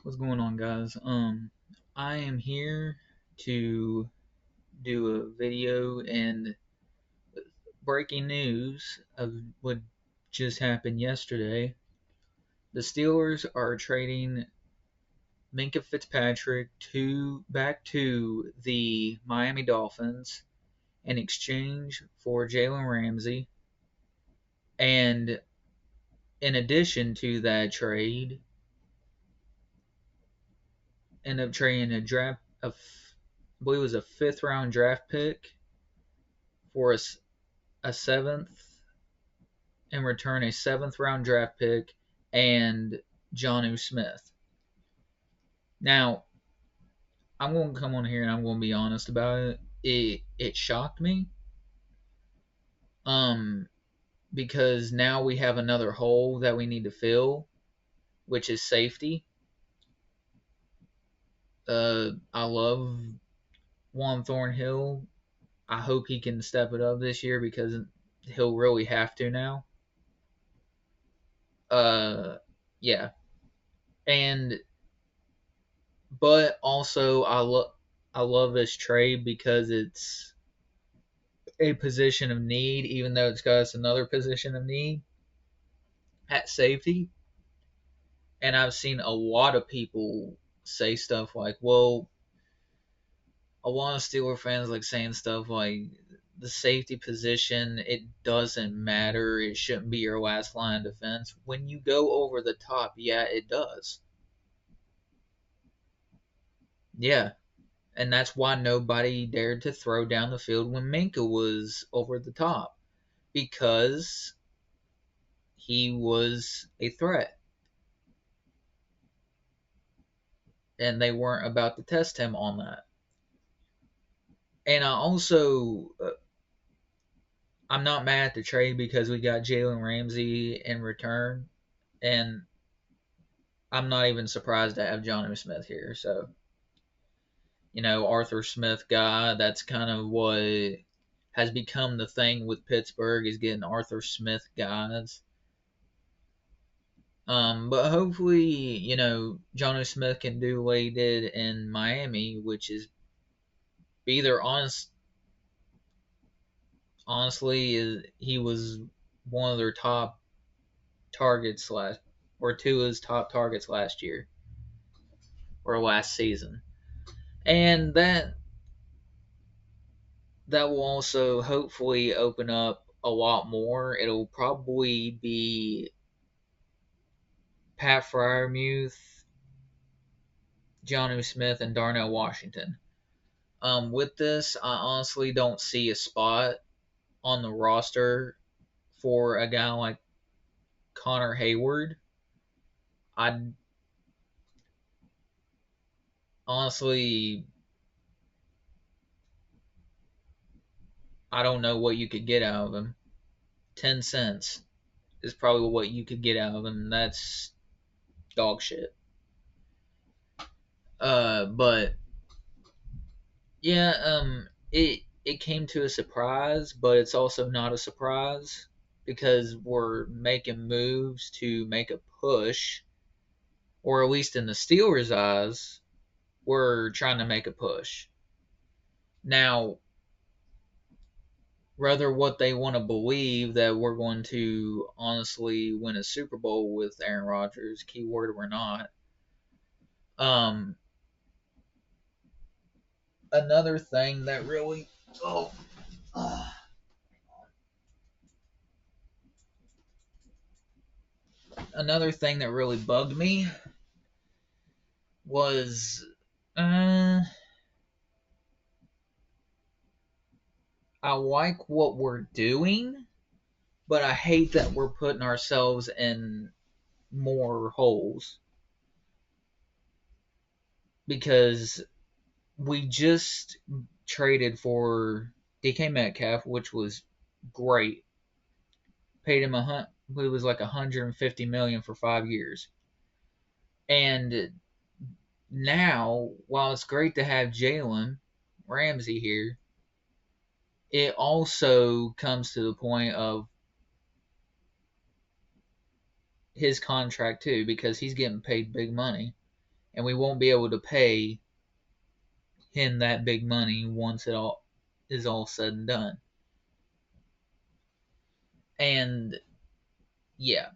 What's going on, guys? I am here to do a video and breaking news of what just happened yesterday. The Steelers are trading Minkah Fitzpatrick back to the Miami Dolphins in exchange for Jalen Ramsey, and in addition to that trade, end up trading I believe it was a fifth round draft pick for a seventh, in return a seventh round draft pick and Jonnu Smith. Now, I'm going to come on here and I'm going to be honest about it. It shocked me. Um, because now we have another hole that we need to fill, which is safety. I love Juan Thornhill. I hope he can step it up this year because he'll really have to now. Uh, yeah, and but also I love this trade because it's a position of need, even though it's got us another position of need at safety. And I've seen a lot of people say stuff like, "Well, a lot of Steeler fans like saying stuff like the safety position, it doesn't matter. It shouldn't be your last line of defense." When you go over the top, yeah, it does. Yeah, and that's why nobody dared to throw down the field when Minkah was over the top, because he was a threat, and they weren't about to test him on that. And I'm not mad at the trade because we got Jalen Ramsey in return, and I'm not even surprised to have Jonnu Smith here. So, Arthur Smith guy, that's kind of what has become the thing with Pittsburgh, is getting Arthur Smith guys. But hopefully, Jonnu Smith can do what he did in Miami, which is be their honestly, he was one of their top targets or two of his top targets last year or last season, and that will also hopefully open up a lot more. It'll probably be Pat Fryermuth, Jonnu Smith, and Darnell Washington. With this, I honestly don't see a spot on the roster for a guy like Connor Hayward. I honestly, I don't know what you could get out of him. 10 cents is probably what you could get out of him. That's dog shit. But yeah, it came to a surprise, but it's also not a surprise because we're making moves to make a push, or at least in the Steelers' eyes, we're trying to make a push. Now, whether what they want to believe that we're going to honestly win a Super Bowl with Aaron Rodgers, keyword or not. Um, another thing that really, oh, uh, another thing that really bugged me was, uh, I like what we're doing, but I hate that we're putting ourselves in more holes because we just traded for DK Metcalf, which was great. Paid him it was like 150 million for 5 years, and now while it's great to have Jalen Ramsey here, it also comes to the point of his contract too, because he's getting paid big money. and we won't be able to pay him that big money once it all is all said and done. And yeah,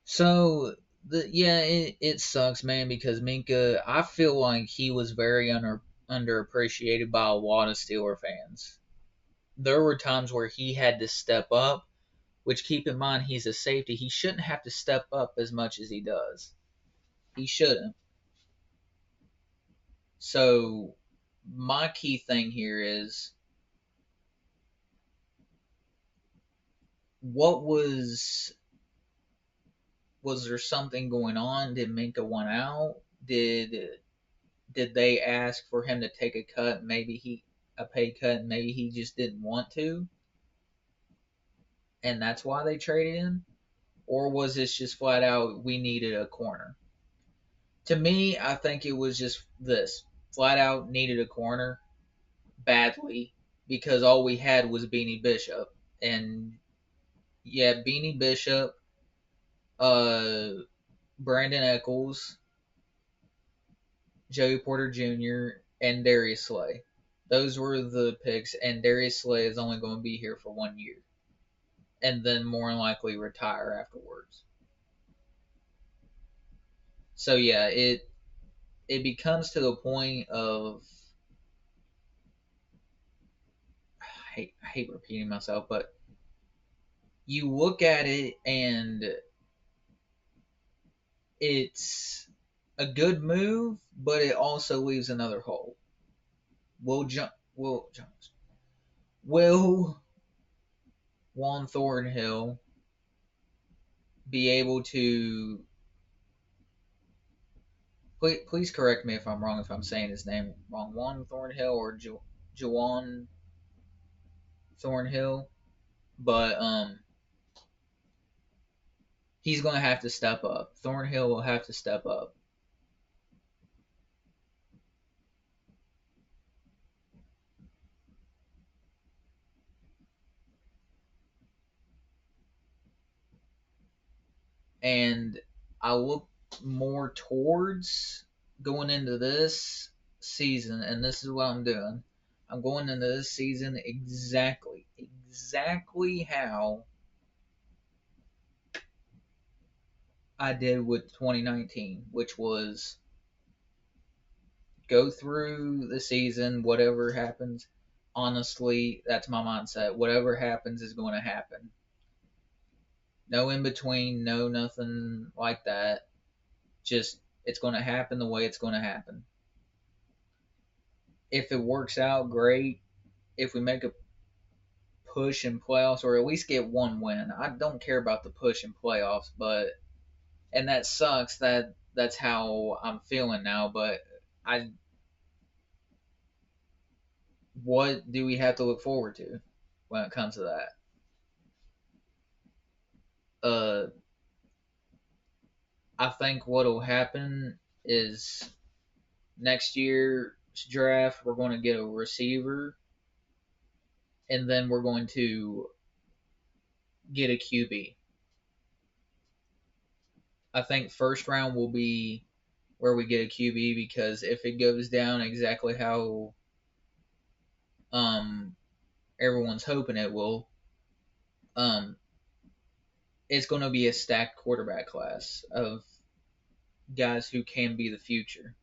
so it sucks, man, because Minkah, I feel like he was very underappreciated by a lot of Steeler fans. There were times where he had to step up, which, keep in mind, he's a safety. He shouldn't have to step up as much as he does. He shouldn't. So my key thing here is, what was there something going on? Did Minkah want out? Did they ask for him to take a cut? Maybe a pay cut. Maybe he just didn't want to, and that's why they traded him. Or was this just flat out, we needed a corner? To me, I think it was just this, flat out needed a corner badly, because all we had was Beanie Bishop, and yeah, Beanie Bishop, uh, Brandon Eccles, Joey Porter Jr., and Darius Slay. Those were the picks, and Darius Slay is only going to be here for 1 year, and then more than likely retire afterwards. So yeah, it becomes to the point of, I hate repeating myself, but you look at it and it's a good move, but it also leaves another hole. Will Jones, will Juan Thornhill be able to? Please correct me if I'm wrong, if I'm saying his name wrong. Juan Thornhill or Juwan Thornhill, but he's going to have to step up. Thornhill will have to step up. And I look more towards going into this season, and this is what I'm doing. I'm going into this season exactly how I did with 2019, which was go through the season, whatever happens. Honestly, that's my mindset. Whatever happens is going to happen. No in between, no nothing like that. Just, it's going to happen the way it's going to happen. If it works out, great. If we make a push in playoffs, or at least get one win, I don't care about the push in playoffs, but, and that sucks, that's how I'm feeling now, but I what do we have to look forward to when it comes to that? Uh, I think what'll happen is next year's draft we're going to get a receiver, and then we're going to get a QB. I think first round will be where we get a QB, because if it goes down exactly how um everyone's hoping it will, um it's going to be a stacked quarterback class of guys who can be the future,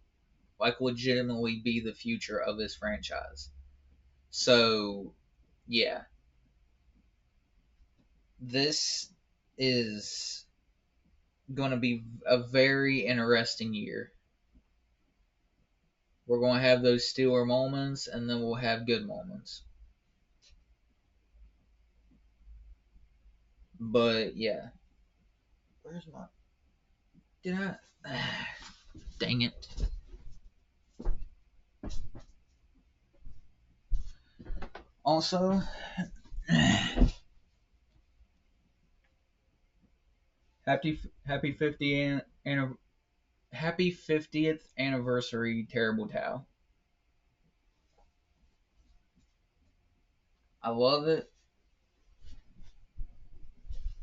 like legitimately be the future of this franchise. So, yeah, this is going to be a very interesting year. We're going to have those Steeler moments, and then we'll have good moments. But yeah, where's my? Did I? Dang it! Also, happy 50th and happy 50th anniversary, Terrible Towel. I love it,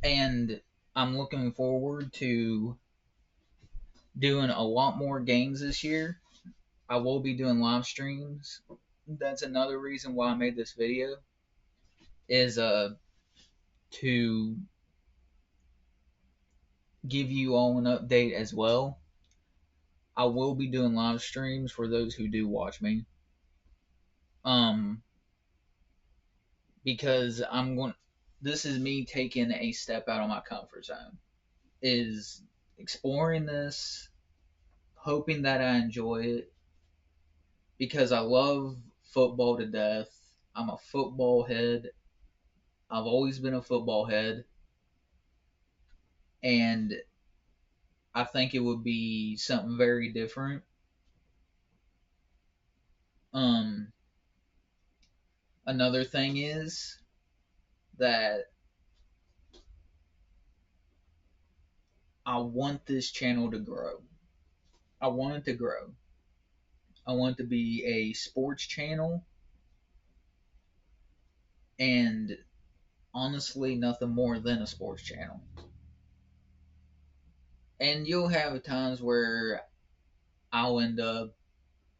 and I'm looking forward to doing a lot more games this year. I will be doing live streams. That's another reason why I made this video is to give you all an update as well. I will be doing live streams for those who do watch me. Um because I'm going this is me taking a step out of my comfort zone. Is exploring this, hoping that I enjoy it because I love football to death. I'm a football head. I've always been a football head, and I think it would be something very different. Um, Another thing is that I want this channel to grow. I want it to grow. I want it to be a sports channel, and honestly, nothing more than a sports channel. And you'll have times where I'll end up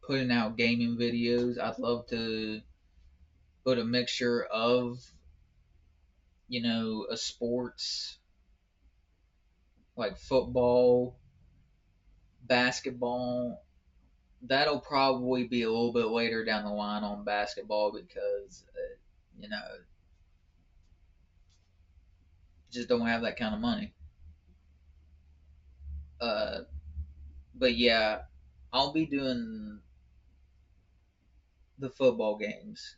putting out gaming videos. I'd love to put a mixture of, a sports like football, basketball. That'll probably be a little bit later down the line on basketball because, you know, just don't have that kind of money. Uh, but yeah, I'll be doing the football games.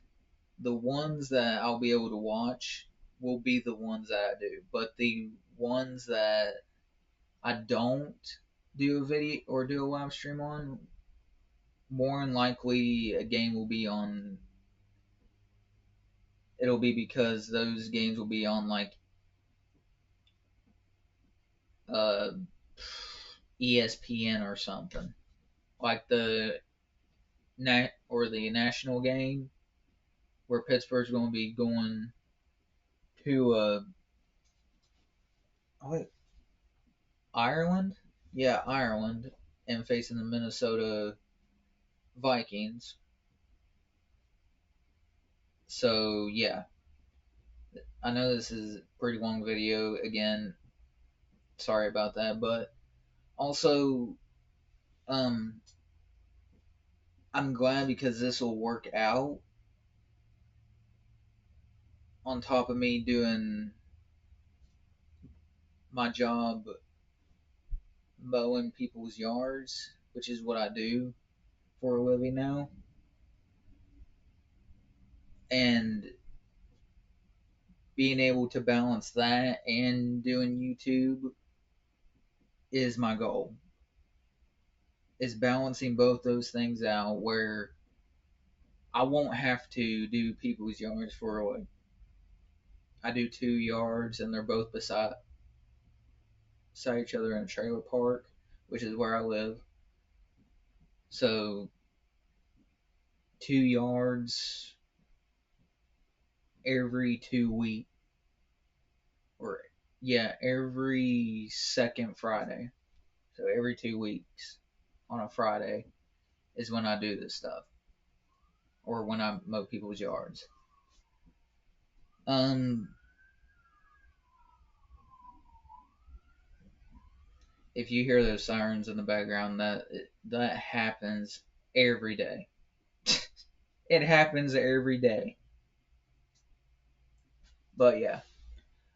The ones that I'll be able to watch will be the ones that I do. But the ones that I don't do a video or do a live stream on, more than likely a game will be on. It'll be because those games will be on like uh, ESPN or something, like the the national game where Pittsburgh's going to be going to oh, Ireland, yeah, Ireland, and facing the Minnesota Vikings. So yeah, I know this is a pretty long video. Again, sorry about that, but also, um, I'm glad because this will work out on top of me doing my job mowing people's yards, which is what I do for a living now. And being able to balance that and doing YouTube is my goal. Is balancing both those things out where I won't have to do people's yards for a way. I do 2 yards and they're both beside each other in a trailer park, which is where I live. So 2 yards every 2 weeks, or yeah, every second Friday. So every 2 weeks on a Friday is when I do this stuff, or when I mow people's yards. Um, if you hear those sirens in the background, that happens every day. It happens every day. But yeah,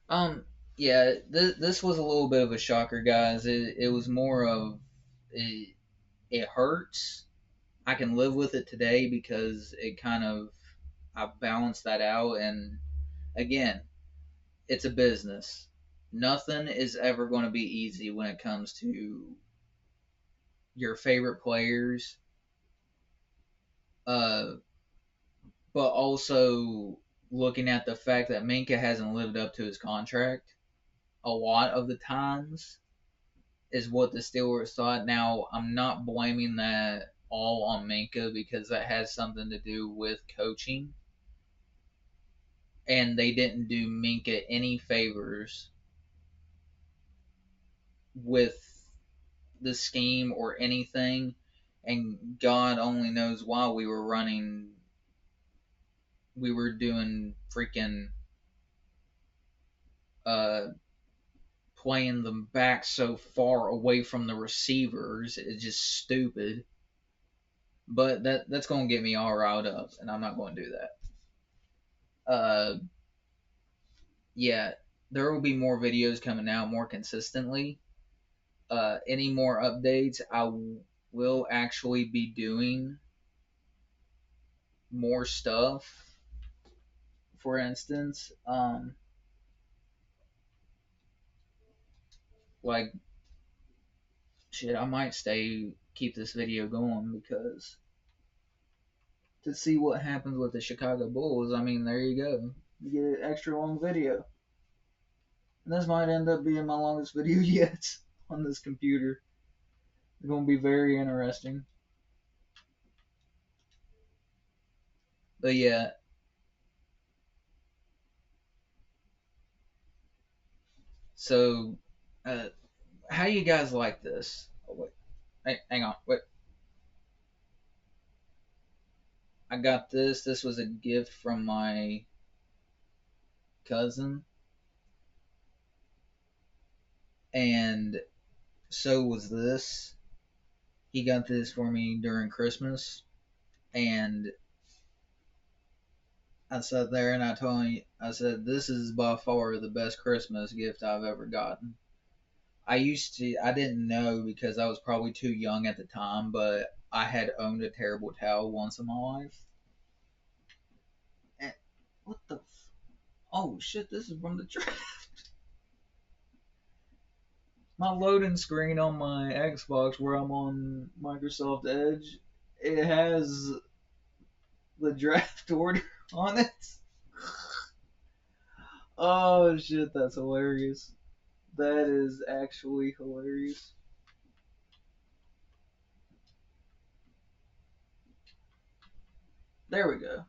um, yeah, this was a little bit of a shocker, guys. It was more of it, it hurts. I can live with it today because it kind of I balanced that out. And again, it's a business. Nothing is ever going to be easy when it comes to your favorite players. Uh, but also looking at the fact that Minkah hasn't lived up to his contract a lot of the times is what the Steelers thought. Now, I'm not blaming that all on Minkah because that has something to do with coaching. And they didn't do Minkah any favors with the scheme or anything, and God only knows why we were running. We were doing freaking uh, playing them back so far away from the receivers. It's just stupid. But that's going to get me all riled up, and I'm not going to do that. Yeah, there will be more videos coming out more consistently. Any more updates, I will actually be doing more stuff. For instance, like shit, I might keep this video going because to see what happens with the Chicago Bulls. I mean, there you go. You get an extra long video. And this might end up being my longest video yet on this computer. It's going to be very interesting. But yeah. So, how you guys like this? Oh, wait. Hey, hang on. Wait. I got this. This was a gift from my cousin. And so was this. He got this for me during Christmas. And I sat there and I told him, I said, this is by far the best Christmas gift I've ever gotten. I didn't know because I was probably too young at the time, but I had owned a terrible towel once in my life. And what the? Oh shit! This is from the draft. My loading screen on my Xbox, where I'm on Microsoft Edge, it has the draft order on it. Oh shit! That's hilarious. That is actually hilarious. There we go.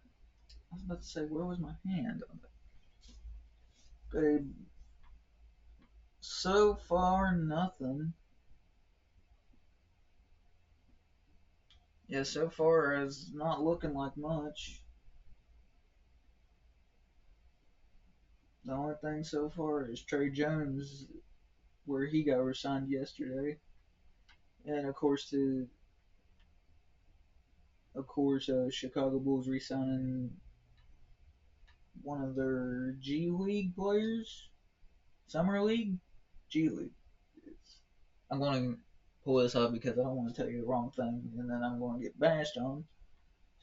I was about to say, where was my hand on that? Babe, so far, nothing. Yeah, so far, it's not looking like much. The only thing so far is Trey Jones, where he got resigned yesterday, and Chicago Bulls re-signing one of their G League players, Summer League, G League. I'm going to pull this up because I don't want to tell you the wrong thing, and then I'm going to get bashed on.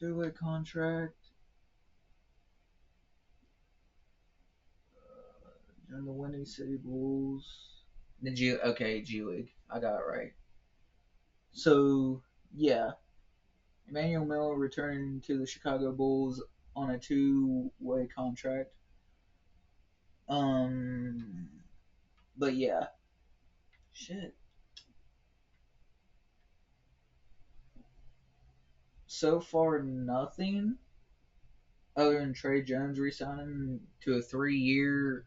2-way contract. And the Windy City Bulls. G League. I got it right. So yeah, Emmanuel Miller returning to the Chicago Bulls on a 2-way contract. But yeah, shit. So far, nothing other than Trey Jones resigning to a 3-year,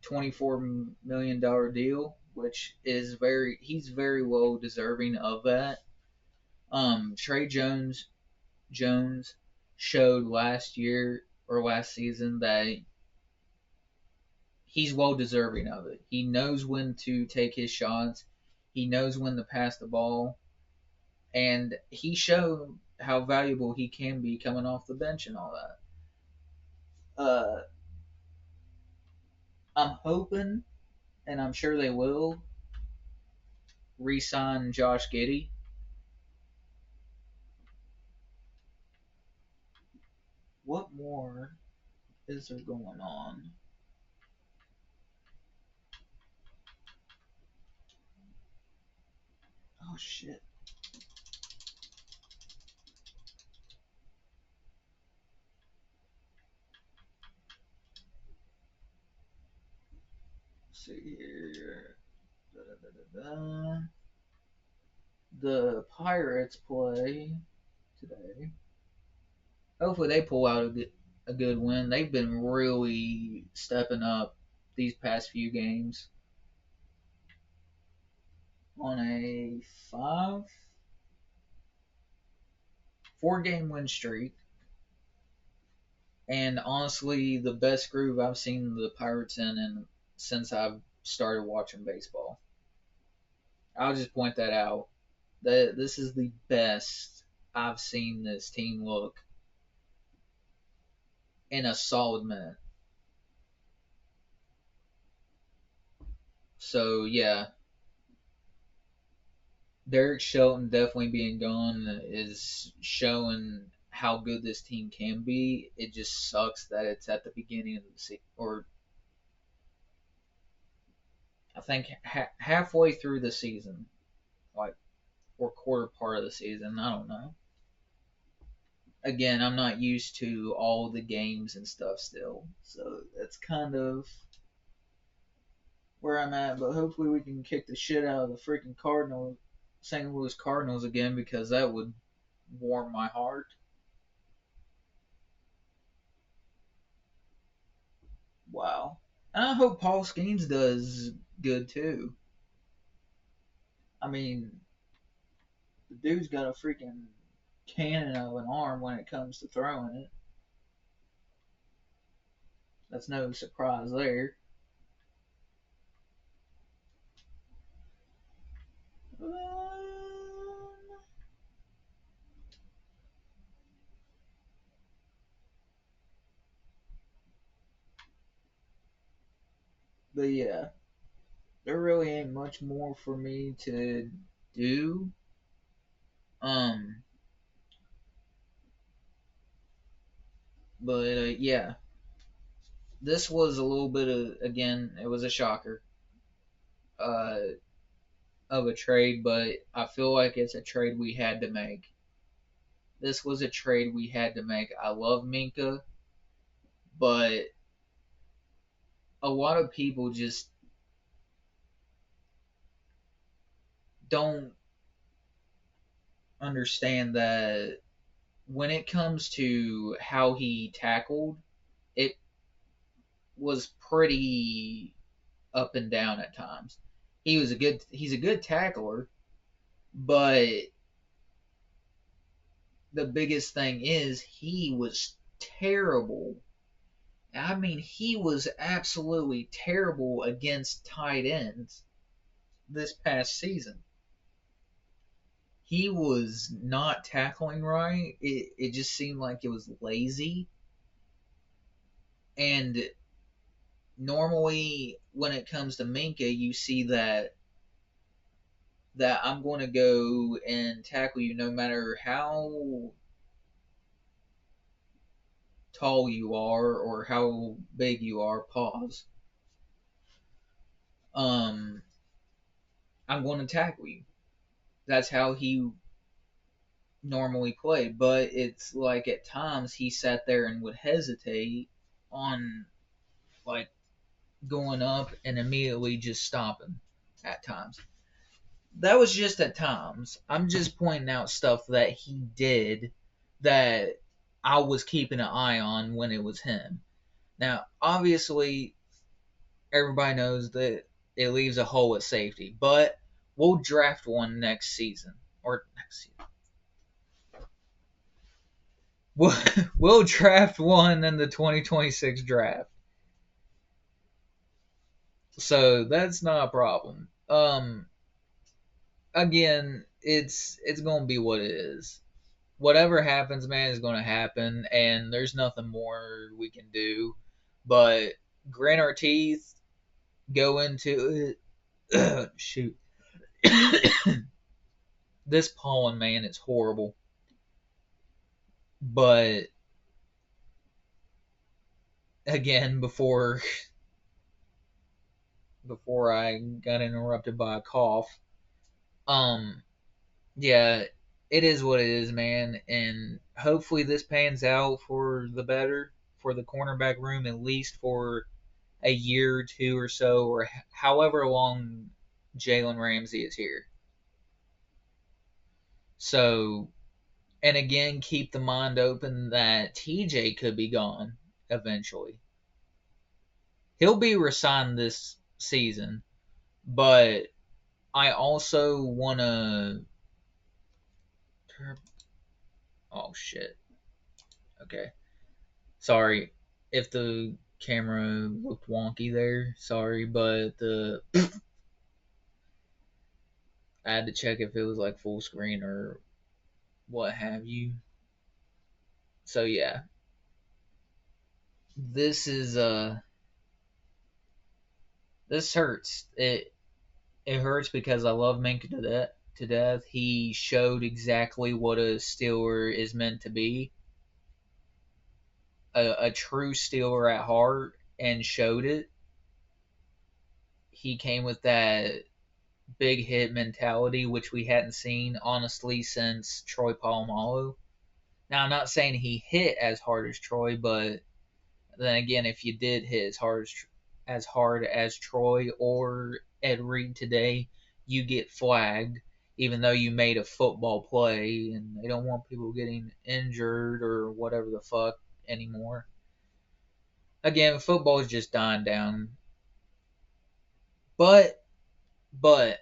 $24 million deal, which is he's very well deserving of that. Trey Jones showed last year or last season that he's well deserving of it. He knows when to take his shots. He knows when to pass the ball, and he showed how valuable he can be coming off the bench and all that. I'm hoping, and I'm sure they will, re-sign Josh Giddey. What more is there going on? Oh shit. Let's see here. Da-da-da-da-da. The Pirates play today. Hopefully they pull out a good win. They've been really stepping up these past few games. on a 4 game win streak. And honestly, the best groove I've seen the Pirates in since I've started watching baseball. I'll just point that out. That this is the best I've seen this team look in a solid minute. So yeah, Derek Shelton definitely being gone is showing how good this team can be. It just sucks that it's at the beginning of the season, or I think halfway through the season, like or quarter part of the season. I don't know. Again, I'm not used to all the games and stuff still, so that's kind of where I'm at. But hopefully, we can kick the shit out of the freaking St. Louis Cardinals again, because that would warm my heart. Wow. And I hope Paul Skeens does good too. I mean, the dude's got a freaking cannon of an arm when it comes to throwing it. That's no surprise there. But yeah, there really ain't much more for me to do. Um, but yeah, this was a little bit of, again, it was a shocker uh, of a trade, but I feel like it's a trade we had to make. This was a trade we had to make. I love Minkah, but a lot of people just don't understand that when it comes to how he tackled, it was pretty up and down at times. He's a good tackler, but the biggest thing is he was terrible. I mean, he was absolutely terrible against tight ends this past season. He was not tackling right. It just seemed like it was lazy. And normally, when it comes to Minkah, you see that I'm going to go and tackle you no matter how tall you are or how big you are. Pause. Um, I'm going to tackle you. That's how he normally played. But it's like at times he sat there and would hesitate on like going up and immediately just stopping at times. That was just at times. I'm just pointing out stuff that he did that I was keeping an eye on when it was him. Now, obviously, everybody knows that it leaves a hole at safety, but we'll draft one next season. Or next season. We'll, we'll draft one in the 2026 draft. So that's not a problem. Again, it's gonna be what it is. Whatever happens, man, is gonna happen, and there's nothing more we can do. But grit our teeth, go into it. Shoot, this pollen, man, it's horrible. But again, before I got interrupted by a cough, um, yeah, it is what it is, man, and hopefully this pans out for the better for the cornerback room, at least for a year or two or so, or however long Jalen Ramsey is here. So, and again, keep the mind open that TJ could be gone eventually. He'll be resigned this season, but I also want to. Oh shit. Okay. Sorry if the camera looked wonky there. Sorry, but I had to check if it was like full screen or what have you. So yeah, this is this hurts. It hurts because I love Minkah to death. He showed exactly what a Steeler is meant to be, a true Steeler at heart, and showed it. He came with that big hit mentality, which we hadn't seen honestly since Troy Polamalu. Now I'm not saying he hit as hard as Troy, but then again, if you did hit as hard as Troy or Ed Reed today, you get flagged, even though you made a football play, and they don't want people getting injured or whatever the fuck anymore. Again, football is just dying down. But but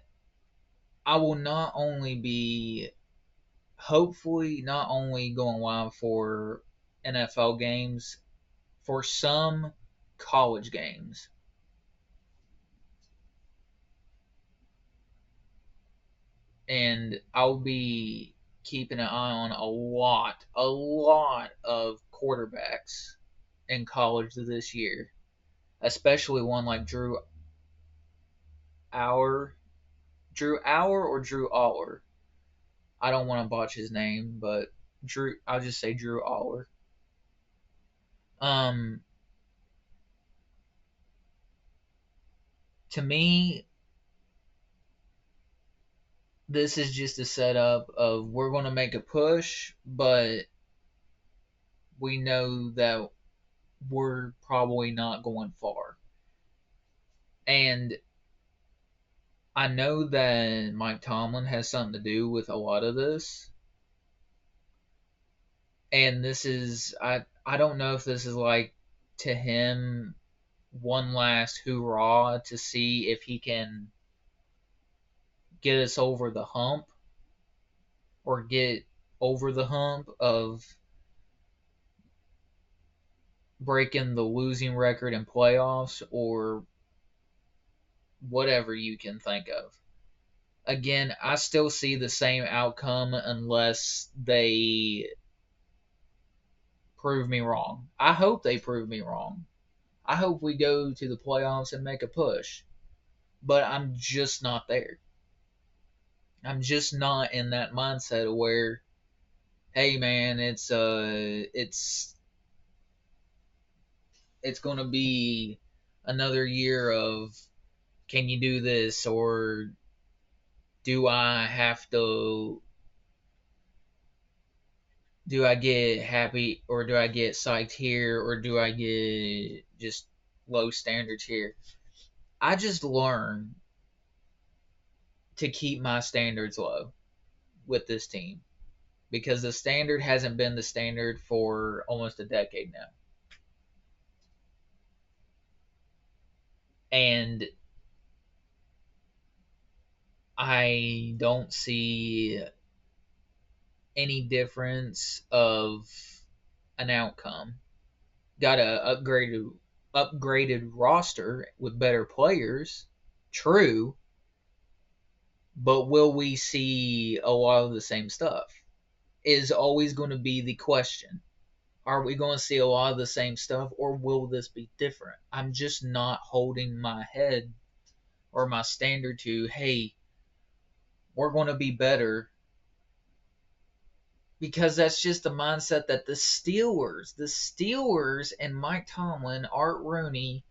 I will not only be hopefully not only going live for NFL games, for some college games. And I'll be keeping an eye on a lot of quarterbacks in college this year, especially one like Auer, Drew Auer or Drew Aller. I don't want to botch his name, but I'll just say Drew Aller. Um, to me, this is just a setup of we're going to make a push, but we know that we're probably not going far. And I know that Mike Tomlin has something to do with a lot of this. And this is I don't know if this is like to him one last hoorah to see if he can get us over the hump or get over the hump of breaking the losing record in playoffs or whatever you can think of. Again, I still see the same outcome unless they prove me wrong. I hope they prove me wrong. I hope we go to the playoffs and make a push. But I'm just not there. I'm just not in that mindset where, hey man, it's gonna be another year of can you do this or do I have to do I get happy or do I get psyched here or do I get just low standards here? I just learn to keep my standards low with this team because the standard hasn't been the standard for almost a decade now. And I don't see any difference of an outcome. Got a upgraded roster with better players, true, but will we see a lot of the same stuff? Is always going to be the question. Are we going to see a lot of the same stuff or will this be different? I'm just not holding my head or my standard to, hey, we're going to be better because that's just the mindset that the Steelers and Mike Tomlin, Art Rooney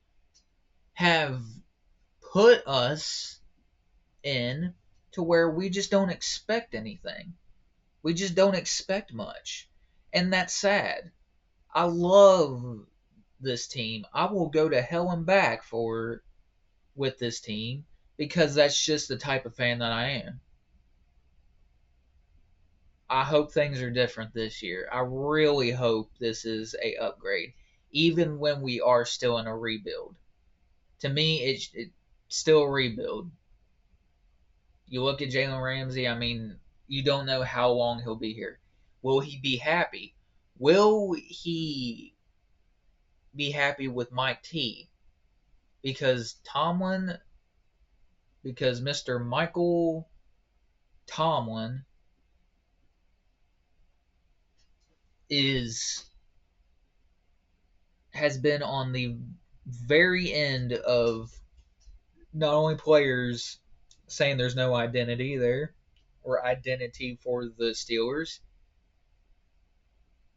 have put us in to where we just don't expect anything. We just don't expect much. And that's sad. I love this team. I will go to hell and back for with this team because that's just the type of fan that I am. I hope things are different this year. I really hope this is a upgrade, even when we are still in a rebuild. To me, it's still a rebuild. You look at Jalen Ramsey, I mean, you don't know how long he'll be here. Will he be happy? Will he be happy with Mike T? Because Mr. Michael Tomlin is has been on the very end of not only players saying there's no identity there or identity for the Steelers,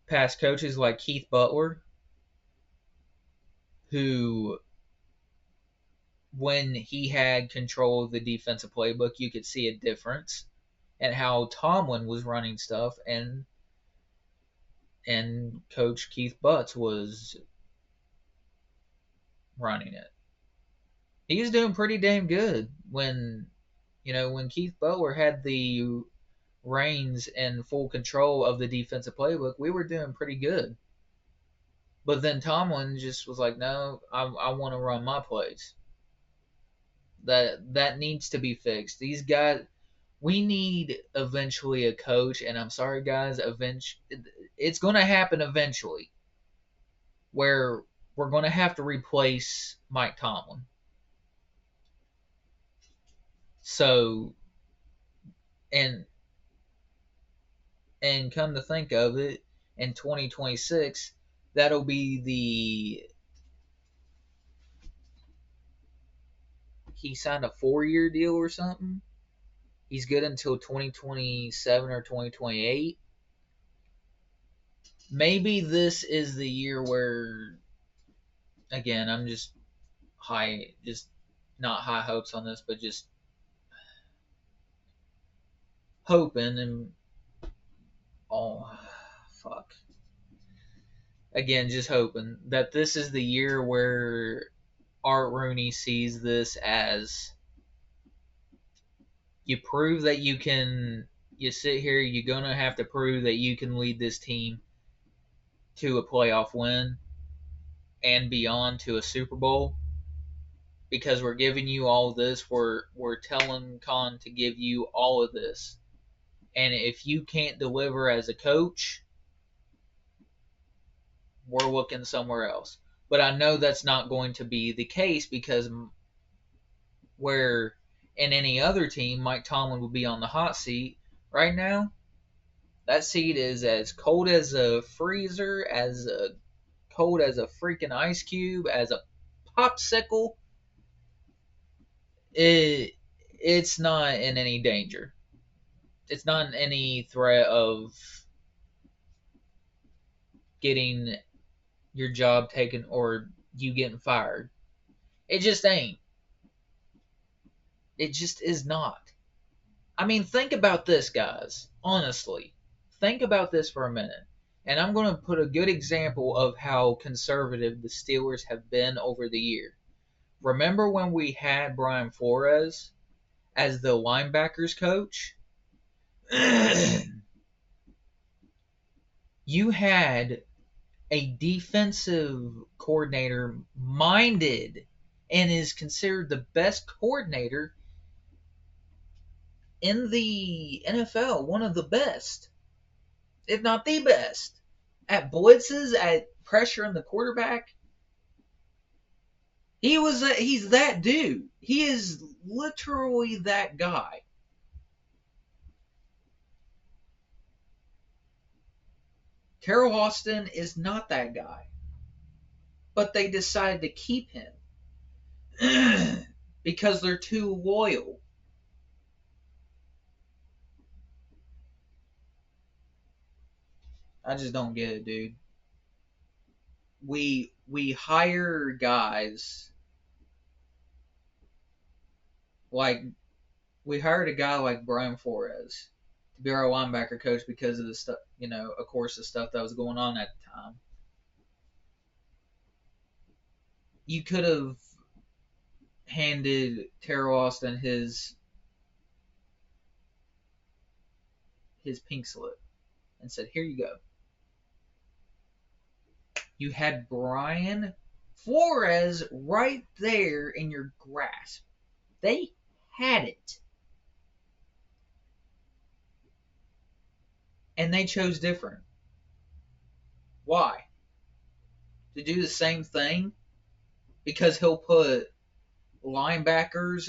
past coaches like Keith Butler, who, when he had control of the defensive playbook, you could see a difference and how Tomlin was running stuff, and Coach Keith Butts was running it. He was doing pretty damn good when Keith Butler had the reins and full control of the defensive playbook. We were doing pretty good. But then Tomlin just was like, no, I want to run my plays. That needs to be fixed. These guys, we need eventually a coach, and I'm sorry, guys, it's going to happen eventually, where we're going to have to replace Mike Tomlin. So, and come to think of it, in 2026, that'll be he signed a 4-year deal or something. He's good until 2027 or 2028. Maybe this is the year where, again, I'm just not high hopes on this, but just hoping and oh fuck. Again, just hoping that this is the year where Art Rooney sees this as, you prove that you can, you sit here, you're going to have to prove that you can lead this team to a playoff win and beyond, to a Super Bowl, because we're giving you all this. We're telling Khan to give you all of this. And if you can't deliver as a coach, we're looking somewhere else. But I know that's not going to be the case, because where in any other team Mike Tomlin would be on the hot seat right now, that seat is as cold as a freezer, as cold as a freaking ice cube, as a popsicle. It's not in any danger. It's not in any threat of getting your job taken or you getting fired. It just ain't. It just is not. I mean, think about this, guys. Honestly, think about this for a minute. And I'm going to put a good example of how conservative the Steelers have been over the year. Remember when we had Brian Flores as the linebackers coach? You had a defensive coordinator minded and is considered the best coordinator in the NFL, one of the best, if not the best, at blitzes, at pressuring the quarterback. He's that dude. He is literally that guy. Terrell Austin is not that guy. But they decided to keep him because they're too loyal. I just don't get it, dude. We hire guys like, we hired a guy like Brian Flores to be our linebacker coach because of the stuff, of course, the stuff that was going on at the time. You could have handed Terrell Austin his pink slip and said, "Here you go." You had Brian Flores right there in your grasp. They had it. And they chose different. Why? To do the same thing? Because he'll put linebackers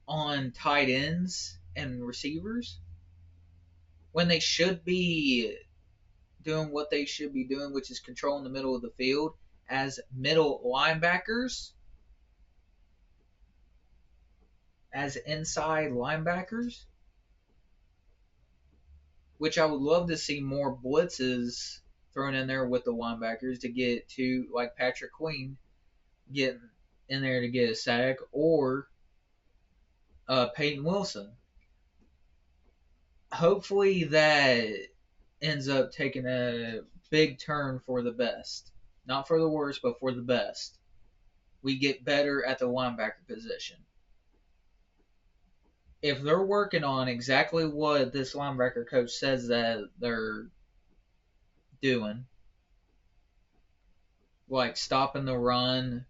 on tight ends and receivers when they should be doing what they should be doing, which is controlling the middle of the field as middle linebackers, as inside linebackers, which I would love to see more blitzes thrown in there with the linebackers to get to, like Patrick Queen, get in there to get a sack, or Peyton Wilson. Hopefully that ends up taking a big turn for the best. Not for the worst, but for the best. We get better at the linebacker position. If they're working on exactly what this linebacker coach says that they're doing, like stopping the run,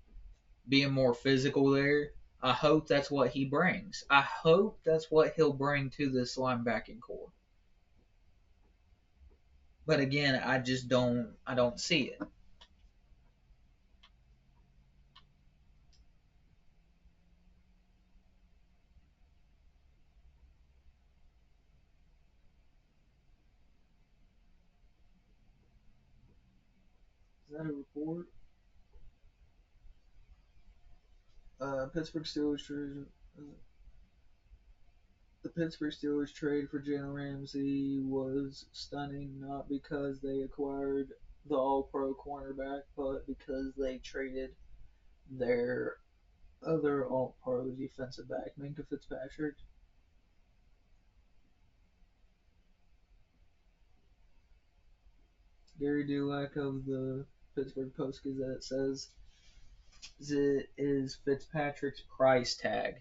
being more physical there, I hope that's what he brings. I hope that's what he'll bring to this linebacking core. But again, I don't see it. Is that a report? Pittsburgh Steelers. The Pittsburgh Steelers trade for Jalen Ramsey was stunning, not because they acquired the All-Pro cornerback, but because they traded their other All-Pro defensive back, Minkah Fitzpatrick. Gary Dulac of the Pittsburgh Post-Gazette says it is Fitzpatrick's price tag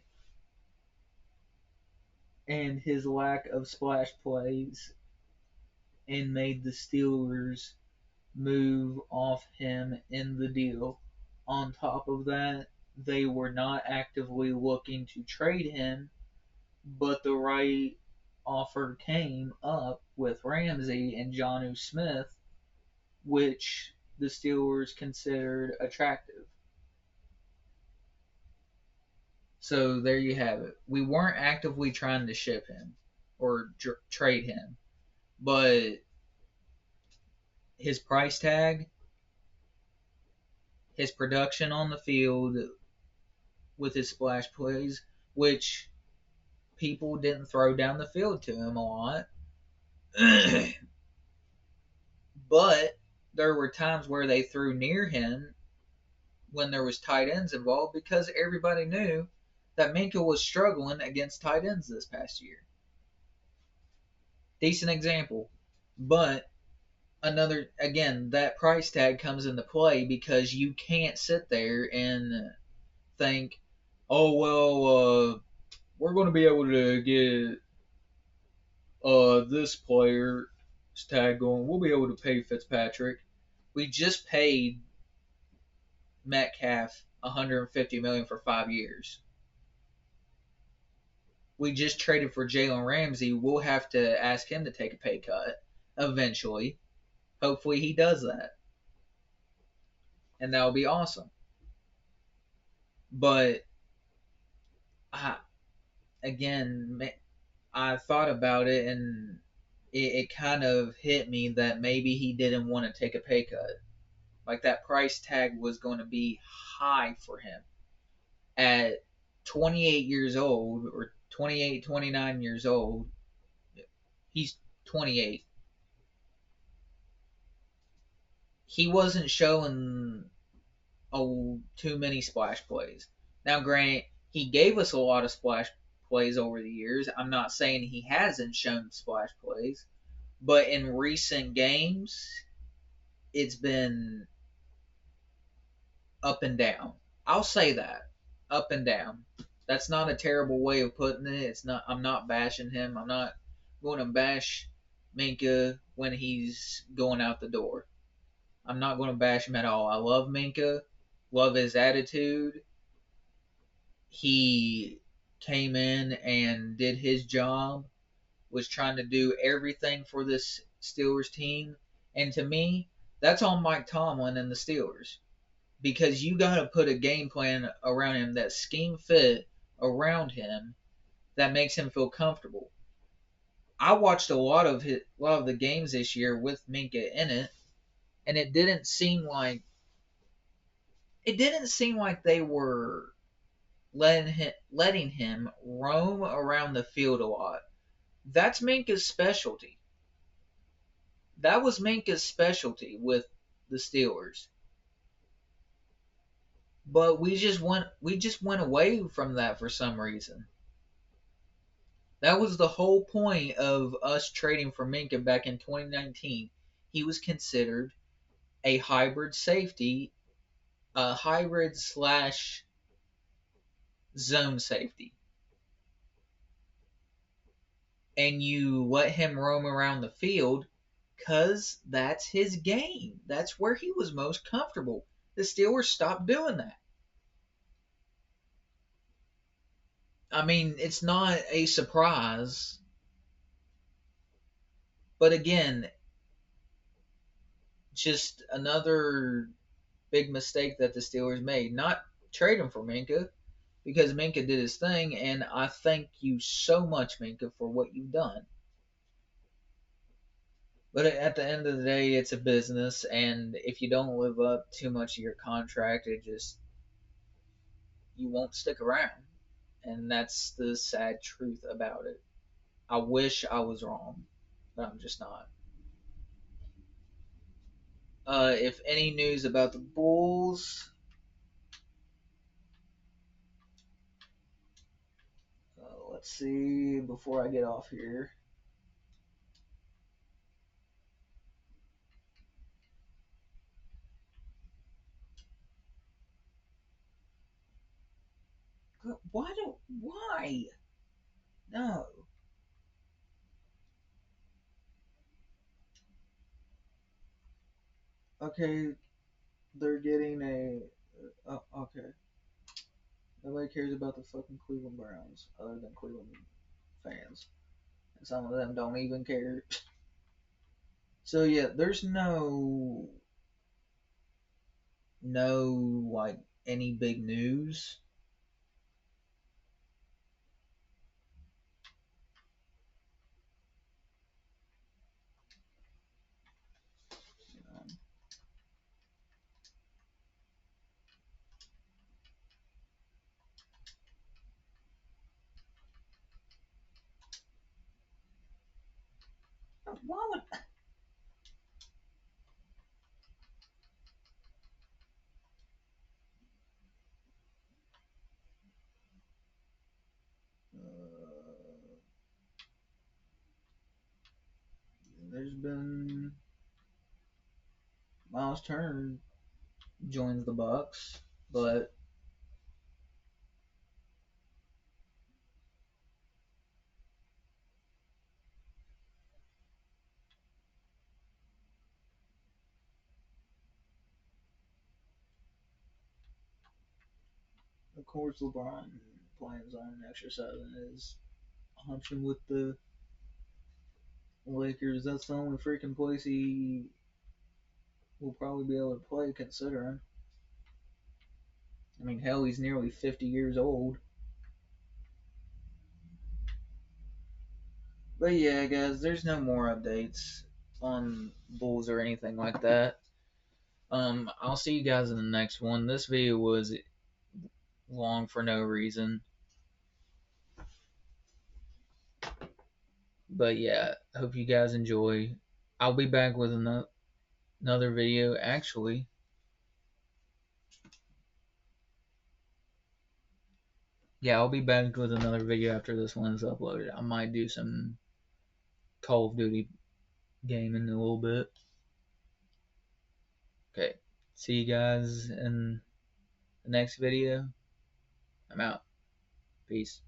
and his lack of splash plays and made the Steelers move off him in the deal. On top of that, they were not actively looking to trade him, but the right offer came up with Ramsey and Jonnu Smith, which the Steelers considered attractive. So there you have it. We weren't actively trying to ship him or trade him, but his price tag, his production on the field with his splash plays, which people didn't throw down the field to him a lot. But there were times where they threw near him when there was tight ends involved because everybody knew that Minkah was struggling against tight ends this past year. Decent example. But another, again, that price tag comes into play because you can't sit there and think, oh, well, we're going to be able to get this player's tag going. We'll be able to pay Fitzpatrick. We just paid Metcalf $150 million for 5 years. We just traded for Jalen Ramsey. We'll have to ask him to take a pay cut eventually. Hopefully he does that. And that would be awesome. But again, I thought about it and it kind of hit me that maybe he didn't want to take a pay cut. Like that price tag was going to be high for him. At 28 years old, or 28, 29 years old, he's 28. He wasn't showing too many splash plays. Now, granted, he gave us a lot of splash plays over the years. I'm not saying he hasn't shown splash plays, but in recent games, it's been up and down. I'll say that. Up and down. That's not a terrible way of putting it. It's not. I'm not bashing him. I'm not going to bash Minkah when he's going out the door. I'm not going to bash him at all. I love Minkah. Love his attitude. He came in and did his job was trying to do everything for this Steelers team. And to me, that's on Mike Tomlin and the Steelers. Because you got to put a game plan around him that scheme fit around him that makes him feel comfortable. I watched a lot of the games this year with Minkah in it, and it didn't seem like they were letting him roam around the field a lot. That's Minkah's specialty. That was Minkah's specialty with the Steelers. But we just went away from that for some reason. That was the whole point of us trading for Minkah back in 2019. He was considered a hybrid safety, a hybrid slash zone safety. And you let him roam around the field because that's his game. That's where he was most comfortable. The Steelers stopped doing that. I mean, it's not a surprise. But again, just another big mistake that the Steelers made. Not trading for Minkah because Minkah did his thing, and I thank you so much, Minkah, for what you've done. But at the end of the day, it's a business, and if you don't live up too much of your contract, you won't stick around. And that's the sad truth about it. I wish I was wrong, but I'm just not. If any news about the Bulls, let's see before I get off here. Why? No. Okay, they're getting okay. Nobody cares about the fucking Cleveland Browns other than Cleveland fans. And some of them don't even care. So yeah, there's no like any big news. Why would there's been Miles Turner joins the Bucks, but of course LeBron plans on exercising his option with the Lakers. That's the only freaking place he will probably be able to play, considering. I mean, hell, he's nearly 50 years old. But yeah, guys, there's no more updates on Bulls or anything like that. I'll see you guys in the next one. This video was long for no reason. But yeah, hope you guys enjoy. I'll be back with another video. Actually, yeah, I'll be back with another video after this one is uploaded. I might do some Call of Duty gaming in a little bit. Okay, see you guys in the next video. I'm out. Peace.